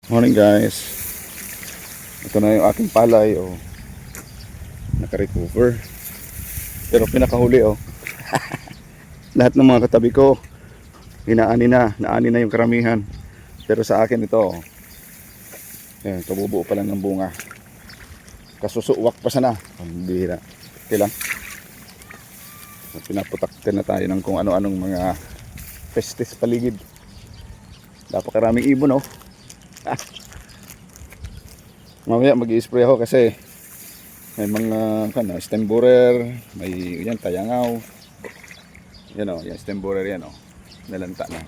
Morning guys. Ito na yung aking palay naka-recover. Pero pinakahuli lahat ng mga katabi ko naani na yung karamihan. Pero sa akin ito ayan, kabubuo pa lang ng bunga. Kasusuwak pa sana. Ang bihira. Okay lang. Pinaputaktin na tayo ng kung ano-anong mga pestis paligid. Napakaraming ibon Mamaya mag-i-spray ako kasi may mga stem borer, may yan tayangaw. Yan yung stem borer yan nalanta na.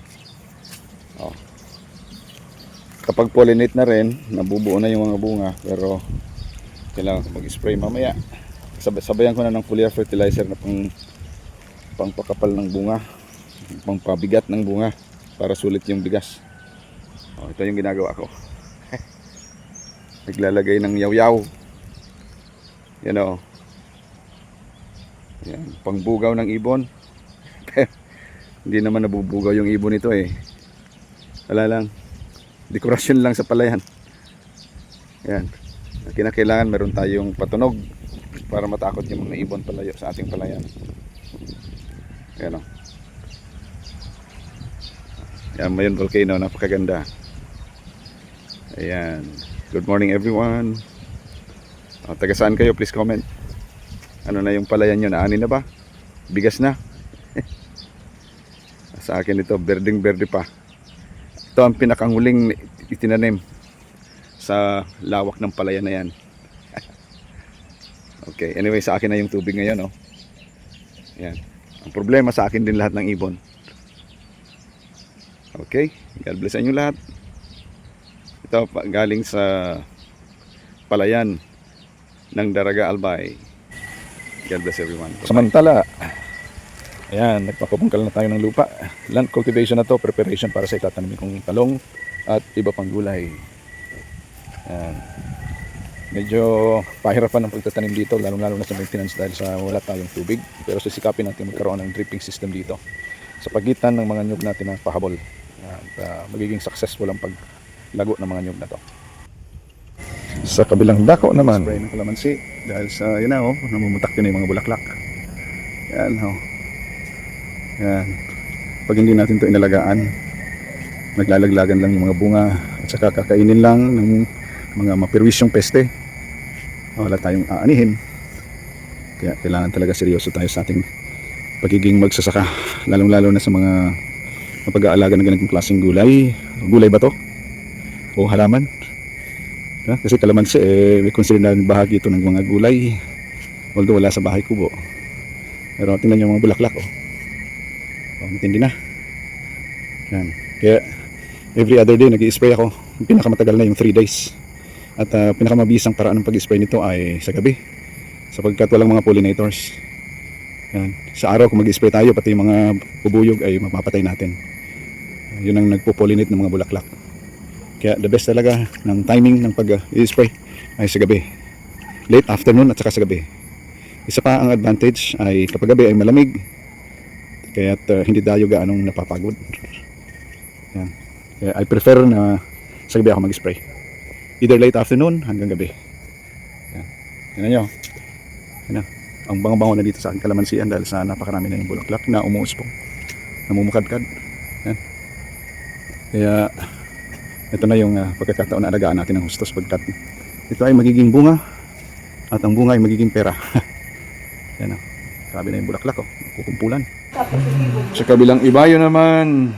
Kapag pollinate na rin, nabubuo na yung mga bunga, pero kailangan ko mag-spray mamaya. Sabayan ko na ng foliar fertilizer na pangpakapal ng bunga, pangpabigat ng bunga para sulit yung bigas. Ito yung ginagawa ko. Naglalagay ng yaw-yaw. Yan yan, pangbugaw ng ibon. Hindi naman nabubugaw yung ibon ito wala lang, dekorasyon lang sa palayan. Yan, kinakailangan meron tayong patunog para matakot yung mga ibon palayo sa ating palayan. Yan yan, Mayon Volcano, napakaganda. Ayan. Good morning everyone. Taga saan kayo? Please comment. Ano na yung palayan nyo? Naani na ba? Bigas na? Sa akin ito, berdeng berde pa. Ito ang pinakanguling itinanim sa lawak ng palayan na yan. Okay, anyway, sa akin na yung tubig ngayon Yan. Ang problema sa akin din lahat ng ibon. Okay, God bless inyo lahat. Ito galing sa palayan ng Daraga Albay. God bless everyone. Samantala, ayan, nagpapabungkal na tayo ng lupa. Land cultivation na to, preparation para sa itatanim kong talong at iba pang gulay. Ayan. Medyo pahirapan ang pagtatanim dito, lalo na sa maintenance dahil sa wala tayong tubig. Pero sisikapin natin magkaroon ng dripping system dito sa pagitan ng mga nyug natin na pahabol. At magiging successful ang paglago ng mga nyug na to. Sa kabilang dako naman, spray ng kalamansi dahil sa namumutak din yung mga bulaklak. Yan yan, pag hindi natin to inalagaan, naglalaglagan lang yung mga bunga at saka kakainin lang ng mga mapirwisyong peste. Wala tayong aanihin. Kaya kailangan talaga seryoso tayo sa ating pagiging magsasaka, lalong lalo na sa mga pag-aalaga ng ganitong klaseng gulay. Gulay ba to? O halaman? Kasi kalamansi may considered bahagi ito ng mga gulay, although wala sa bahay kubo. Pero tingnan nyo mga bulaklak matindi na yan. Kaya every other day nag-i-spray ako. Pinakamatagal na yung 3 days. At pinakamabisang paraan ng pag-spray nito ay sa gabi, sapagkat walang mga pollinators. Yan. Sa araw kung mag-spray tayo, pati yung mga bubuyog ay mapapatay natin. Yun ang nagpo-pollinate ng mga bulaklak. Kaya the best talaga ng timing ng pag-spray ay sa gabi, late afternoon at saka sa gabi. Isa pa ang advantage ay kapag gabi ay malamig, kaya hindi tayo gaanong napapagod. Yan. Kaya I prefer na sa gabi ako mag-spray, either late afternoon hanggang gabi. Yan. Tingnan nyo, ang bango-bango na dito sa aking kalamansian dahil sa napakarami na yung bulaklak na umuuspong, namumukadkad. Yan. Kaya ito na yung pagkakataon na alagaan natin ng hustos, pagkat ito ay magiging bunga at ang bunga ay magiging pera. Yan grabe na yung bulaklak kukumpulan. Sa kabilang ibayo naman,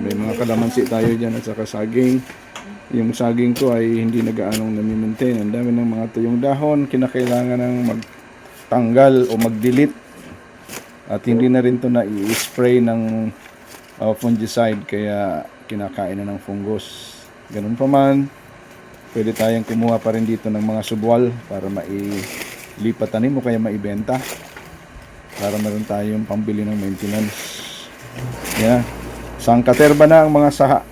may mga kalamansi tayo dyan at saka saging. Yung saging ko ay hindi na gaanong nami-maintain. Ang dami ng mga tuyong dahon, kinakailangan ng magtanggal o mag-delete. At hindi na rin to na i-spray ng fungicide, kaya kinakain na ng fungus. Ganun pa man, pwede tayong kumuha pa rin dito ng mga subwal para mailipat tanim o kaya maibenta, para meron tayong pambili ng maintenance. Sangkaterba na ang mga saha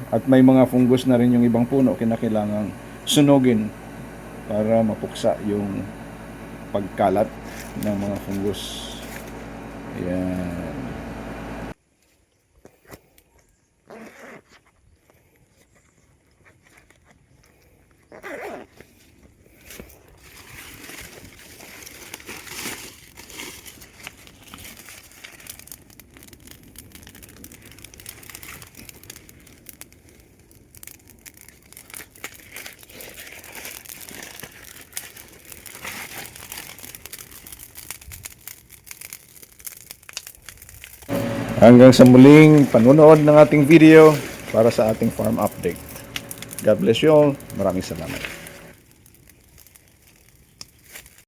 at may mga fungus na rin yung ibang puno, kinakailangang sunugin para mapuksa yung pagkalat ng mga fungus. Ayan. Hanggang sa muling panunood ng ating video para sa ating farm update. God bless you all. Maraming salamat.